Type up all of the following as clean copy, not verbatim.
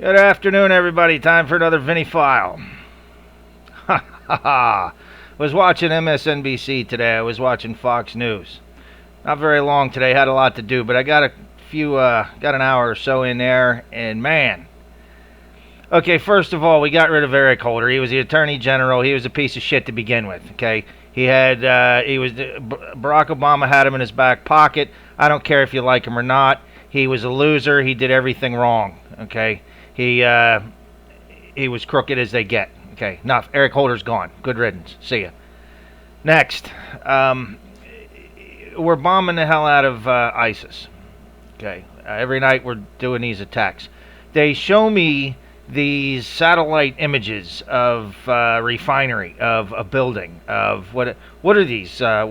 Good afternoon, everybody. Time for another Vinny file. Ha ha ha. Was watching MSNBC today. I was watching Fox News. Not very long today. Had a lot to do, but I got got an hour or so in there, and man. Okay, first of all, we got rid of Eric Holder. He was the Attorney General. He was a piece of shit to begin with. Okay, Barack Obama had him in his back pocket. I don't care if you like him or not. He was a loser. He did everything wrong. Okay. He was crooked as they get. Okay, enough. Eric Holder's gone. Good riddance. See ya. Next, we're bombing the hell out of ISIS. Okay, every night we're doing these attacks. They show me these satellite images of a refinery, of a building, of what are these? A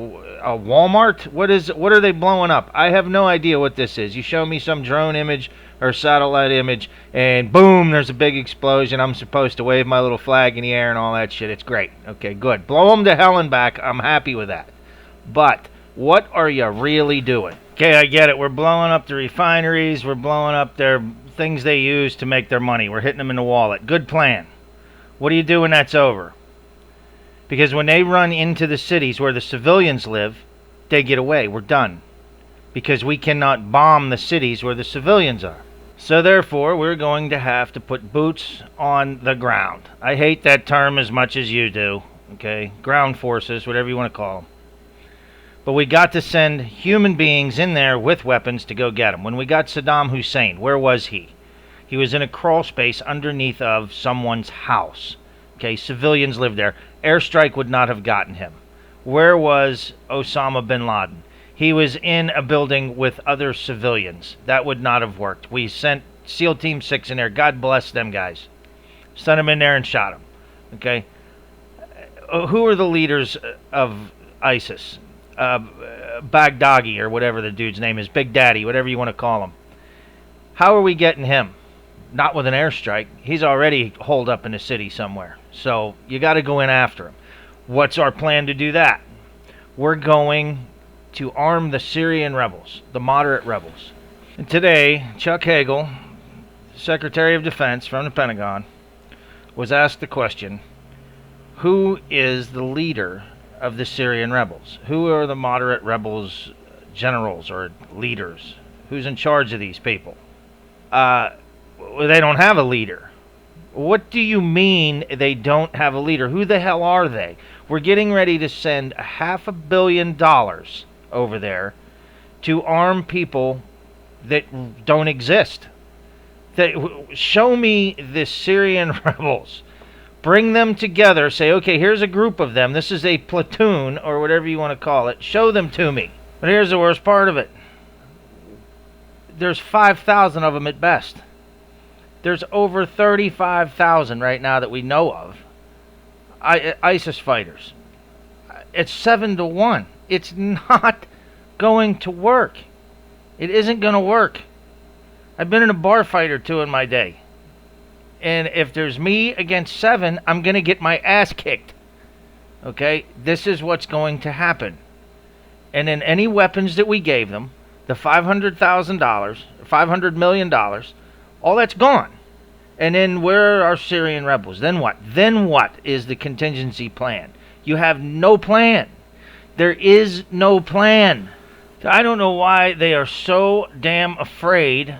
Walmart? What are they blowing up? I have no idea what this is. You show me some drone image or satellite image, and boom, there's a big explosion. I'm supposed to wave my little flag in the air and all that shit. It's great. Okay, good. Blow them to hell and back. I'm happy with that. But what are you really doing? Okay, I get it. We're blowing up the refineries. We're blowing up their things they use to make their money. We're hitting them in the wallet. Good plan. What do you do when that's over? Because when they run into the cities where the civilians live, they get away. We're done. Because we cannot bomb the cities where the civilians are. So therefore, we're going to have to put boots on the ground. I hate that term as much as you do. Okay? Ground forces, whatever you want to call them. But we got to send human beings in there with weapons to go get them. When we got Saddam Hussein, where was he? He was in a crawl space underneath of someone's house. Okay, civilians lived there. Airstrike would not have gotten him. Where was Osama bin Laden? He was in a building with other civilians. That would not have worked. We sent SEAL Team 6 in there. God bless them guys. Sent them in there and shot them. Okay? Who are the leaders of ISIS? Baghdadi or whatever the dude's name is. Big Daddy, whatever you want to call him. How are we getting him? Not with an airstrike. He's already holed up in a city somewhere. So you got to go in after him. What's our plan to do that? We're going to arm the Syrian rebels, the moderate rebels. And today, Chuck Hagel, Secretary of Defense from the Pentagon, was asked the question, who is the leader of the Syrian rebels? Who are the moderate rebels generals or leaders? Who's in charge of these people? They don't have a leader. What do you mean they don't have a leader? Who the hell are they? We're getting ready to send $500 million over there to arm people that don't exist. Show me the Syrian rebels. Bring them together. Say, okay, here's a group of them. This is a platoon or whatever you want to call it. Show them to me. But here's the worst part of it. There's 5,000 of them at best. There's over 35,000 right now that we know of. ISIS fighters. It's 7-1. It's not going to work. It isn't going to work. I've been in a bar fight or two in my day. And if there's me against 7, I'm going to get my ass kicked. Okay? This is what's going to happen. And then any weapons that we gave them, the $500,000, $500 million, all that's gone. And then where are our Syrian rebels? Then what? Then what is the contingency plan? You have no plan. There is no plan. I don't know why they are so damn afraid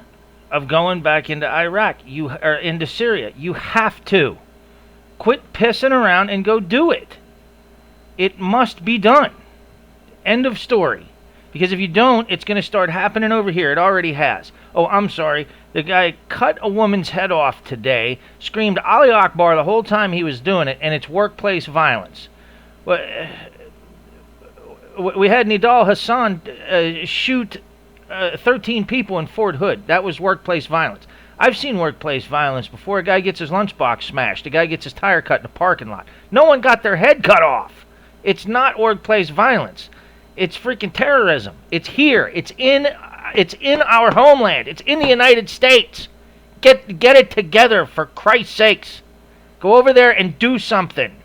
of going back into Iraq, or into Syria. You have to. Quit pissing around and go do it. It must be done. End of story. Because if you don't, it's going to start happening over here. It already has. Oh, I'm sorry. The guy cut a woman's head off today, screamed Ali Akbar the whole time he was doing it, and it's workplace violence. Well, we had Nidal Hassan shoot 13 people in Fort Hood. That was workplace violence. I've seen workplace violence before. A guy gets his lunchbox smashed. A guy gets his tire cut in a parking lot. No one got their head cut off. It's not workplace violence. It's freaking terrorism. It's here. It's in our homeland. It's in the United States. Get it together, for Christ's sakes. Go over there and do something.